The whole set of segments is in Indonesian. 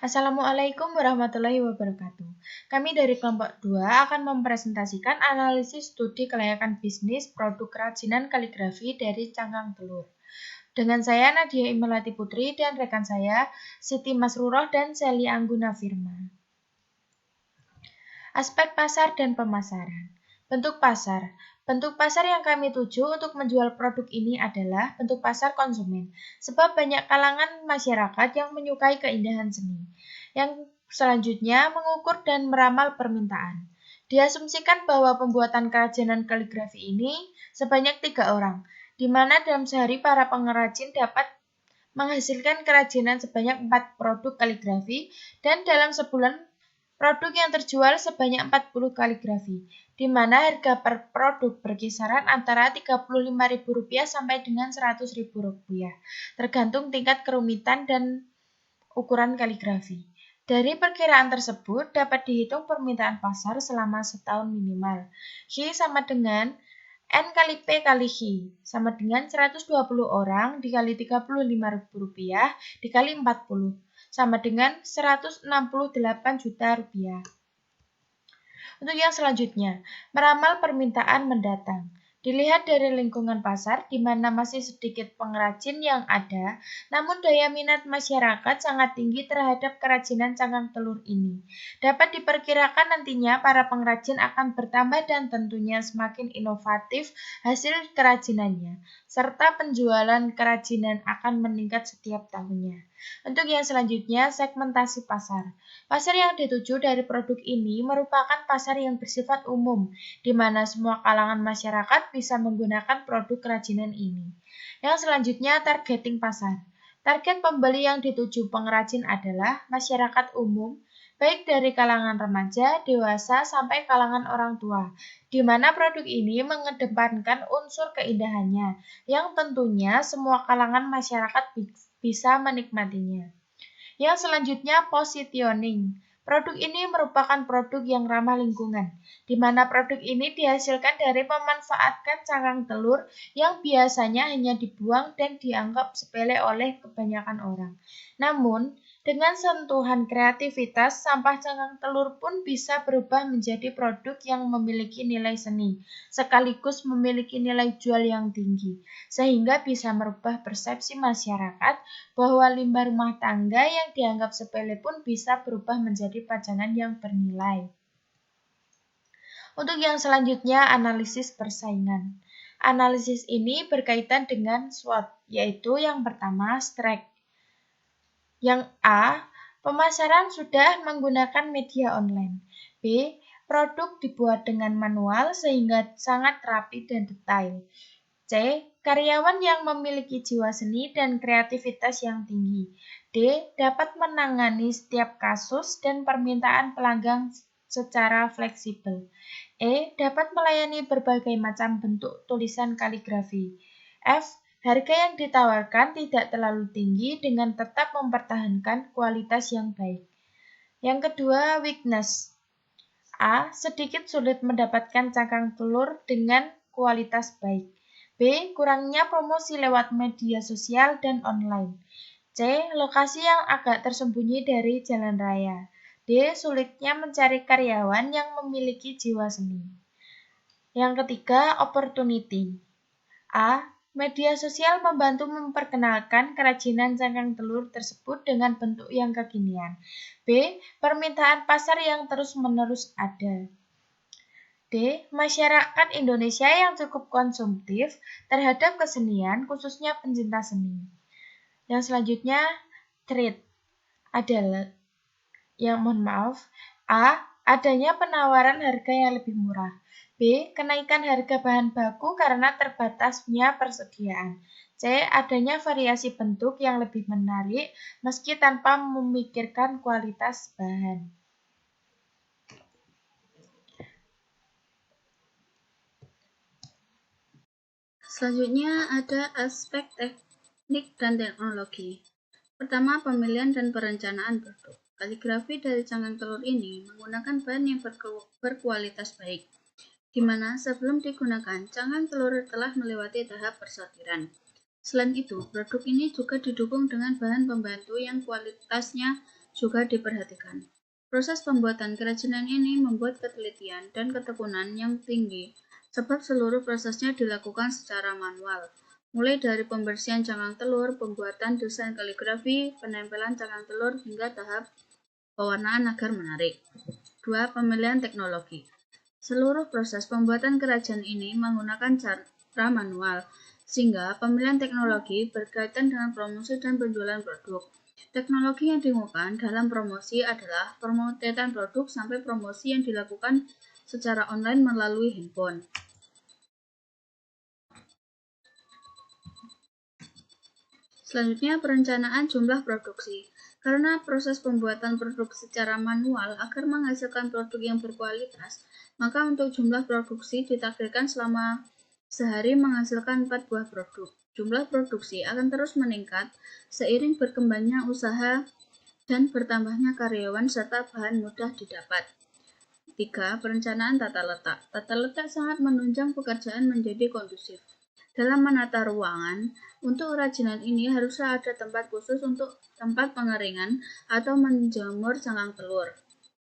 Assalamualaikum warahmatullahi wabarakatuh. Kami dari kelompok 2 akan mempresentasikan analisis studi kelayakan bisnis produk kerajinan kaligrafi dari cangkang telur. Dengan saya Nadia Imelati Putri dan rekan saya Siti Masruroh dan Sally Angguna Firma. Aspek pasar dan pemasaran. Bentuk pasar. Bentuk pasar yang kami tuju untuk menjual produk ini adalah bentuk pasar konsumen, sebab banyak kalangan masyarakat yang menyukai keindahan seni. Yang selanjutnya, mengukur dan meramal permintaan. Diasumsikan bahwa pembuatan kerajinan kaligrafi ini sebanyak 3 orang, di mana dalam sehari para pengrajin dapat menghasilkan kerajinan sebanyak 4 produk kaligrafi dan dalam sebulan produk yang terjual sebanyak 40 kaligrafi, di mana harga per produk berkisaran antara Rp35.000 sampai dengan Rp100.000, tergantung tingkat kerumitan dan ukuran kaligrafi. Dari perkiraan tersebut dapat dihitung permintaan pasar selama setahun minimal. H sama dengan N kali P kali H sama dengan 120 orang dikali Rp35.000 dikali 40 sama dengan Rp168 juta. Untuk yang selanjutnya, meramal permintaan mendatang. Dilihat dari lingkungan pasar, di mana masih sedikit pengrajin yang ada, namun daya minat masyarakat sangat tinggi terhadap kerajinan cangkang telur ini. Dapat diperkirakan nantinya para pengrajin akan bertambah dan tentunya semakin inovatif hasil kerajinannya, serta penjualan kerajinan akan meningkat setiap tahunnya. Untuk yang selanjutnya, segmentasi pasar. Pasar yang dituju dari produk ini merupakan pasar yang bersifat umum, di mana semua kalangan masyarakat bisa menggunakan produk kerajinan ini. Yang selanjutnya, targeting pasar. Target pembeli yang dituju pengrajin adalah masyarakat umum, baik dari kalangan remaja, dewasa, sampai kalangan orang tua, di mana produk ini mengedepankan unsur keindahannya, yang tentunya semua kalangan masyarakat bisa menikmatinya. Yang selanjutnya, positioning. Produk ini merupakan produk yang ramah lingkungan, di mana produk ini dihasilkan dari memanfaatkan cangkang telur yang biasanya hanya dibuang dan dianggap sepele oleh kebanyakan orang. Namun, dengan sentuhan kreativitas, sampah cangkang telur pun bisa berubah menjadi produk yang memiliki nilai seni, sekaligus memiliki nilai jual yang tinggi, sehingga bisa merubah persepsi masyarakat bahwa limbah rumah tangga yang dianggap sepele pun bisa berubah menjadi pajangan yang bernilai. Untuk yang selanjutnya, analisis persaingan. Analisis ini berkaitan dengan SWOT, yaitu yang pertama, strike. Yang A, pemasaran sudah menggunakan media online. B, produk dibuat dengan manual sehingga sangat rapi dan detail. C, karyawan yang memiliki jiwa seni dan kreativitas yang tinggi. D, dapat menangani setiap kasus dan permintaan pelanggan secara fleksibel. E, dapat melayani berbagai macam bentuk tulisan kaligrafi. F, harga yang ditawarkan tidak terlalu tinggi dengan tetap mempertahankan kualitas yang baik. Yang kedua, weakness. A, sedikit sulit mendapatkan cangkang telur dengan kualitas baik. B, kurangnya promosi lewat media sosial dan online. C, lokasi yang agak tersembunyi dari jalan raya. D, sulitnya mencari karyawan yang memiliki jiwa seni. Yang ketiga, opportunity. A, media sosial membantu memperkenalkan kerajinan cangkang telur tersebut dengan bentuk yang kekinian. B, permintaan pasar yang terus-menerus ada. D, masyarakat Indonesia yang cukup konsumtif terhadap kesenian, khususnya pencinta seni. Yang selanjutnya, trade adalah A, adanya penawaran harga yang lebih murah. B, kenaikan harga bahan baku karena terbatasnya persediaan. C, adanya variasi bentuk yang lebih menarik meski tanpa memikirkan kualitas bahan. Selanjutnya ada aspek teknik dan teknologi. Pertama, pemilihan dan perencanaan produk. Kaligrafi dari cangkang telur ini menggunakan bahan yang berkualitas baik, di mana sebelum digunakan, cangkang telur telah melewati tahap persortiran. Selain itu, produk ini juga didukung dengan bahan pembantu yang kualitasnya juga diperhatikan. Proses pembuatan kerajinan ini membuat ketelitian dan ketekunan yang tinggi, sebab seluruh prosesnya dilakukan secara manual, mulai dari pembersihan cangkang telur, pembuatan desain kaligrafi, penempelan cangkang telur, hingga tahap pewarnaan agar menarik. 2. Pemilihan teknologi. Seluruh proses pembuatan kerajinan ini menggunakan cara manual, sehingga pemilihan teknologi berkaitan dengan promosi dan penjualan produk. Teknologi yang digunakan dalam promosi adalah pemotretan produk sampai promosi yang dilakukan secara online melalui handphone. Selanjutnya, perencanaan jumlah produksi. Karena proses pembuatan produk secara manual agar menghasilkan produk yang berkualitas, maka untuk jumlah produksi ditakdirkan selama sehari menghasilkan 4 buah produk. Jumlah produksi akan terus meningkat seiring berkembangnya usaha dan bertambahnya karyawan serta bahan mudah didapat. 3. Perencanaan tata letak. Tata letak sangat menunjang pekerjaan menjadi kondusif. Dalam menata ruangan, untuk kerajinan ini harusnya ada tempat khusus untuk tempat pengeringan atau menjamur cangkang telur.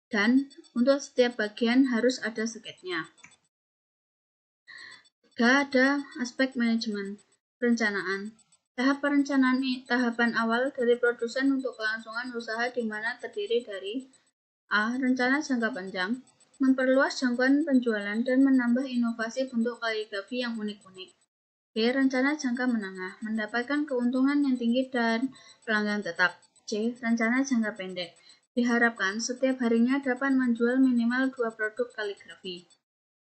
Dan untuk setiap bagian harus ada sketnya. 3. Ada aspek manajemen perencanaan. Tahapan awal dari produsen untuk kelangsungan usaha di mana terdiri dari A. Rencana jangka panjang, memperluas jangkauan penjualan dan menambah inovasi bentuk kaligrafi yang unik-unik. B. Rencana jangka menengah, mendapatkan keuntungan yang tinggi dan pelanggan tetap. C. Rencana jangka pendek, diharapkan setiap harinya dapat menjual minimal 2 produk kaligrafi.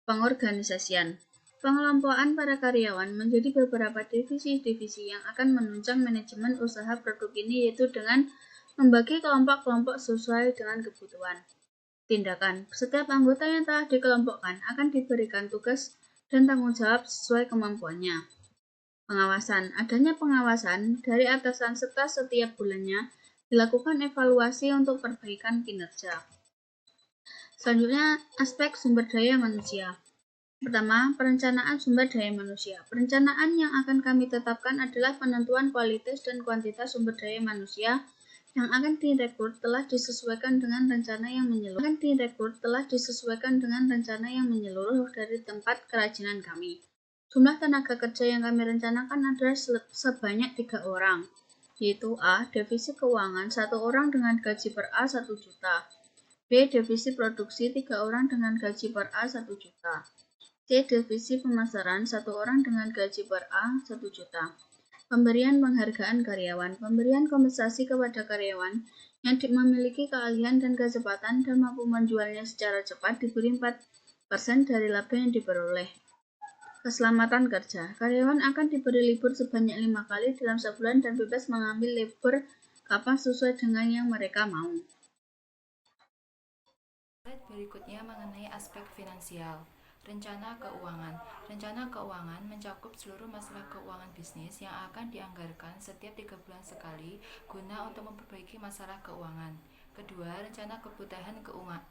Pengorganisasian. Pengelompokan para karyawan menjadi beberapa divisi-divisi yang akan menunjang manajemen usaha produk ini, yaitu dengan membagi kelompok-kelompok sesuai dengan kebutuhan. Tindakan. Setiap anggota yang telah dikelompokkan akan diberikan tugas dan tanggung jawab sesuai kemampuannya. Pengawasan. Adanya pengawasan dari atasan serta setiap bulannya dilakukan evaluasi untuk perbaikan kinerja. Selanjutnya, aspek sumber daya manusia. Pertama, perencanaan sumber daya manusia. Perencanaan yang akan kami tetapkan adalah penentuan kualitas dan kuantitas sumber daya manusia yang akan direkrut telah disesuaikan dengan rencana yang menyeluruh dari tempat kerajinan kami. Jumlah tenaga kerja yang kami rencanakan adalah sebanyak 3 orang, yaitu A. Divisi keuangan 1 orang dengan gaji per A 1 juta. B. Divisi produksi 3 orang dengan gaji per A 1 juta. C. Divisi pemasaran 1 orang dengan gaji per A 1 juta. Pemberian penghargaan karyawan. Pemberian kompensasi kepada karyawan yang memiliki keahlian dan kecepatan dan mampu menjualnya secara cepat diberi 4% dari laba yang diperoleh. Keselamatan kerja. Karyawan akan diberi libur sebanyak 5 kali dalam sebulan dan bebas mengambil libur kapan sesuai dengan yang mereka mau. Slide berikutnya mengenai aspek finansial. Rencana keuangan. Rencana keuangan mencakup seluruh masalah keuangan bisnis yang akan dianggarkan setiap 3 bulan sekali guna untuk memperbaiki masalah keuangan. Kedua, rencana kebutuhan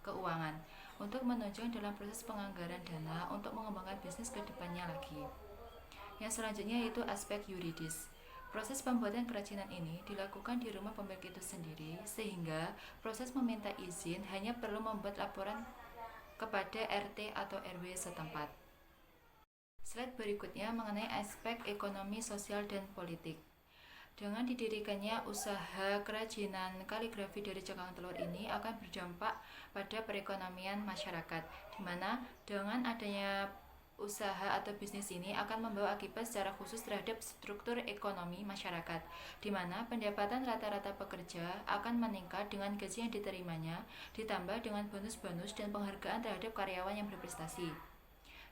keuangan untuk menunjang dalam proses penganggaran dana untuk mengembangkan bisnis ke depannya lagi. Yang selanjutnya yaitu aspek yuridis. Proses pembuatan kerajinan ini dilakukan di rumah pemilik itu sendiri, sehingga proses meminta izin hanya perlu membuat laporan kepada RT atau RW setempat. Slide berikutnya mengenai aspek ekonomi, sosial, dan politik. Dengan didirikannya usaha kerajinan kaligrafi dari cangkang telur ini akan berdampak pada perekonomian masyarakat, di mana dengan adanya usaha atau bisnis ini akan membawa akibat secara khusus terhadap struktur ekonomi masyarakat, di mana pendapatan rata-rata pekerja akan meningkat dengan gaji yang diterimanya, ditambah dengan bonus-bonus dan penghargaan terhadap karyawan yang berprestasi.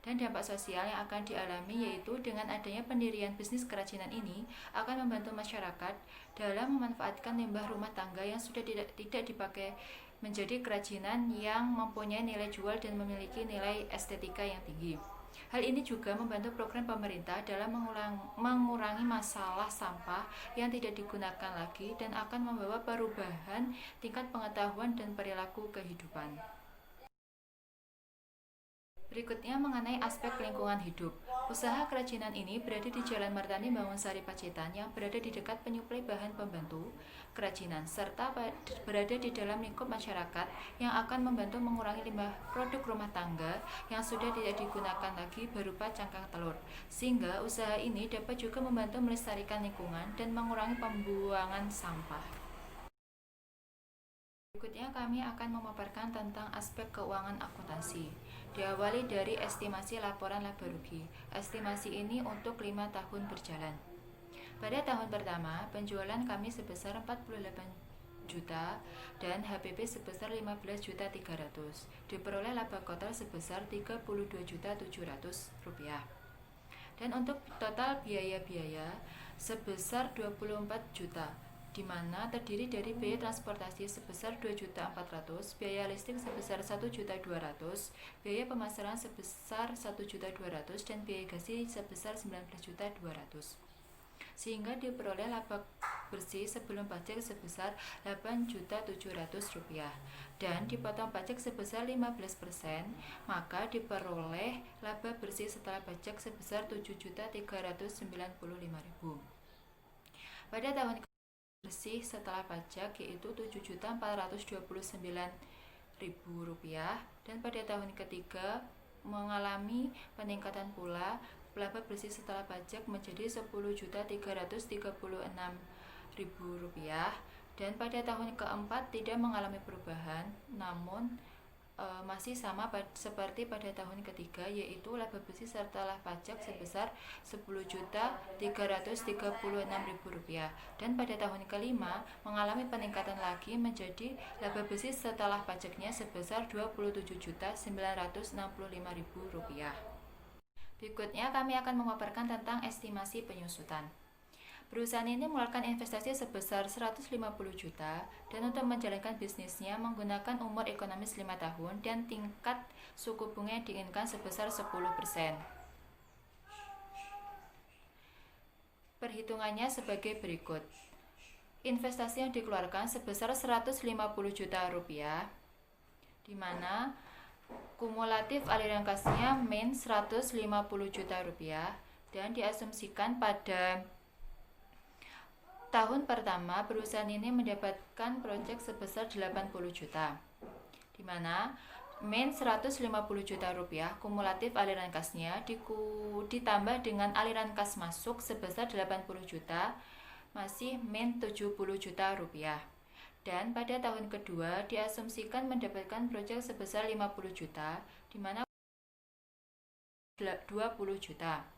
Dan dampak sosial yang akan dialami yaitu dengan adanya pendirian bisnis kerajinan ini akan membantu masyarakat dalam memanfaatkan limbah rumah tangga yang sudah tidak dipakai menjadi kerajinan yang mempunyai nilai jual dan memiliki nilai estetika yang tinggi. Hal ini juga membantu program pemerintah dalam mengurangi masalah sampah yang tidak digunakan lagi dan akan membawa perubahan tingkat pengetahuan dan perilaku kehidupan. Berikutnya mengenai aspek lingkungan hidup. Usaha kerajinan ini berada di Jalan Martani Bangunsari Pacitan yang berada di dekat penyuplai bahan pembantu kerajinan serta berada di dalam lingkup masyarakat yang akan membantu mengurangi limbah produk rumah tangga yang sudah tidak digunakan lagi berupa cangkang telur. Sehingga usaha ini dapat juga membantu melestarikan lingkungan dan mengurangi pembuangan sampah. Berikutnya kami akan memaparkan tentang aspek keuangan akuntansi. Diawali dari estimasi laporan laba rugi. Estimasi ini untuk 5 tahun berjalan. Pada tahun pertama, penjualan kami sebesar 48 juta dan HPP sebesar 15.300. Diperoleh laba total sebesar 32.700 rupiah. Dan untuk total biaya-biaya sebesar 24 juta, di mana terdiri dari biaya transportasi sebesar 2.400.000, biaya listrik sebesar 1.200.000, biaya pemasaran sebesar 1.200.000 dan biaya gaji sebesar 19.200.000. Sehingga diperoleh laba bersih sebelum pajak sebesar 8.700.000 rupiah dan dipotong pajak sebesar 15%, maka diperoleh laba bersih setelah pajak sebesar 7.395.000. Pada tahun bersih setelah pajak yaitu 7.429.000 rupiah dan pada tahun ketiga mengalami peningkatan pula laba bersih setelah pajak menjadi 10.336.000 rupiah dan pada tahun keempat tidak mengalami perubahan namun masih sama seperti pada tahun ketiga yaitu laba bersih setelah pajak sebesar 10.336.000 rupiah dan pada tahun kelima mengalami peningkatan lagi menjadi laba bersih setelah pajaknya sebesar 27.965.000 rupiah. Berikutnya kami akan memaparkan tentang estimasi penyusutan. Perusahaan ini mengeluarkan investasi sebesar 150 juta dan untuk menjalankan bisnisnya menggunakan umur ekonomis 5 tahun dan tingkat suku bunga yang diinginkan sebesar 10%. Perhitungannya sebagai berikut. Investasi yang dikeluarkan sebesar 150 juta rupiah, di mana kumulatif aliran kasnya min 150 juta rupiah dan diasumsikan pada tahun pertama perusahaan ini mendapatkan proyek sebesar 80 juta, di mana min 150 juta rupiah kumulatif aliran kasnya ditambah dengan aliran kas masuk sebesar 80 juta masih min 70 juta rupiah. Dan pada tahun kedua diasumsikan mendapatkan proyek sebesar 50 juta, di mana 20 juta.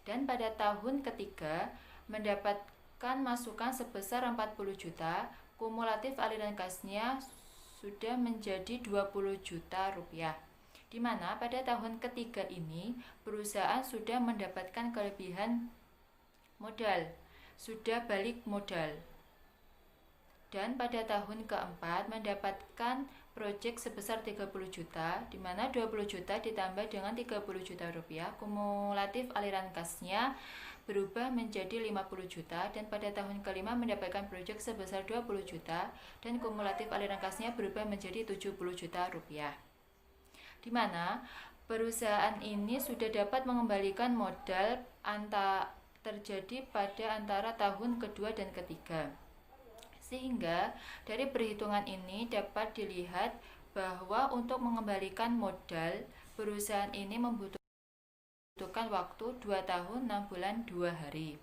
Dan pada tahun ketiga mendapatkan masukan sebesar 40 juta, kumulatif aliran kasnya sudah menjadi 20 juta rupiah. Di mana pada tahun ketiga ini perusahaan sudah mendapatkan kelebihan modal, sudah balik modal. Dan pada tahun keempat mendapatkan proyek sebesar 30 juta, di mana 20 juta ditambah dengan 30 juta rupiah, kumulatif aliran kasnya berubah menjadi 50 juta dan pada tahun kelima mendapatkan proyek sebesar 20 juta dan kumulatif aliran kasnya berubah menjadi 70 juta rupiah. Di mana perusahaan ini sudah dapat mengembalikan modal terjadi pada antara tahun kedua dan ketiga. Sehingga dari perhitungan ini dapat dilihat bahwa untuk mengembalikan modal perusahaan ini membutuhkan waktu 2 tahun 6 bulan 2 hari.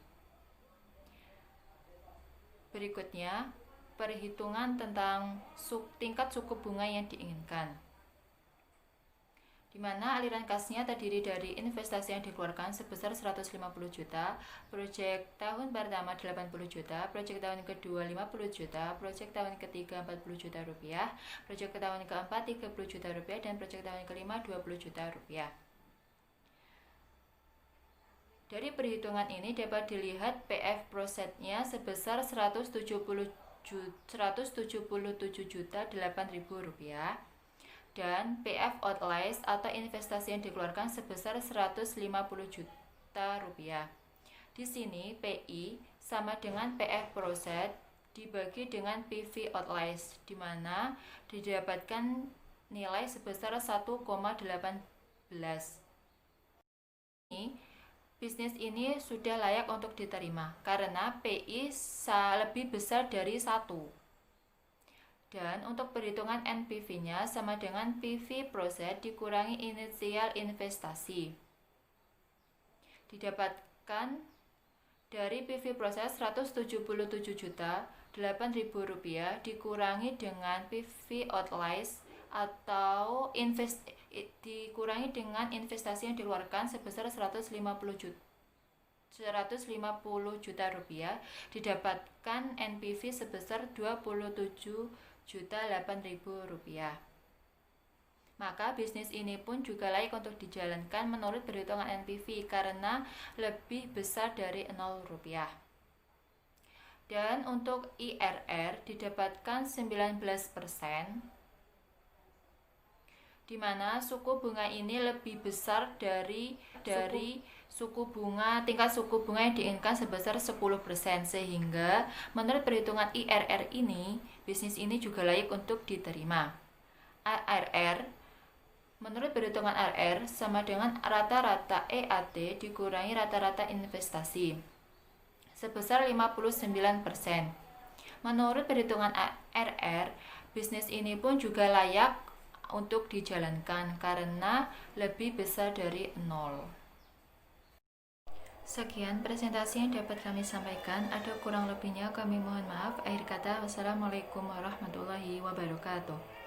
Berikutnya, perhitungan tentang tingkat suku bunga yang diinginkan, di mana aliran kasnya terdiri dari investasi yang dikeluarkan sebesar 150 juta, proyek tahun pertama 80 juta, proyek tahun kedua 50 juta, proyek tahun ketiga 40 juta rupiah, proyek tahun keempat 30 juta rupiah, dan proyek tahun kelima 20 juta rupiah. Dari perhitungan ini dapat dilihat PF prosetnya sebesar 177.008.000 rupiah dan PF outlays atau investasi yang dikeluarkan sebesar 150 juta rupiah. Di sini PI sama dengan PF proset dibagi dengan PV outlays, di mana didapatkan nilai sebesar 1,8 Bisnis ini sudah layak untuk diterima karena PI lebih besar dari 1. Dan untuk perhitungan NPV-nya sama dengan PV proset dikurangi inisial investasi. Didapatkan dari PV proses Rp177.800.000 dikurangi dengan PV outlays atau dikurangi dengan investasi yang dikeluarkan sebesar 150 juta rupiah, didapatkan NPV sebesar Rp27.800.000. Maka bisnis ini pun juga layak untuk dijalankan menurut perhitungan NPV karena lebih besar dari 0 rupiah. Dan untuk IRR didapatkan 19%, di mana suku bunga ini lebih besar dari tingkat suku bunga yang diinginkan sebesar 10%, sehingga menurut perhitungan IRR ini, bisnis ini juga layak untuk diterima. Menurut perhitungan RR sama dengan rata-rata EAT dikurangi rata-rata investasi sebesar 59%. Menurut perhitungan RR, bisnis ini pun juga layak untuk dijalankan karena lebih besar dari 0. Sekian presentasi yang dapat kami sampaikan. Ada kurang lebihnya kami mohon maaf. Akhir kata, wassalamualaikum warahmatullahi wabarakatuh.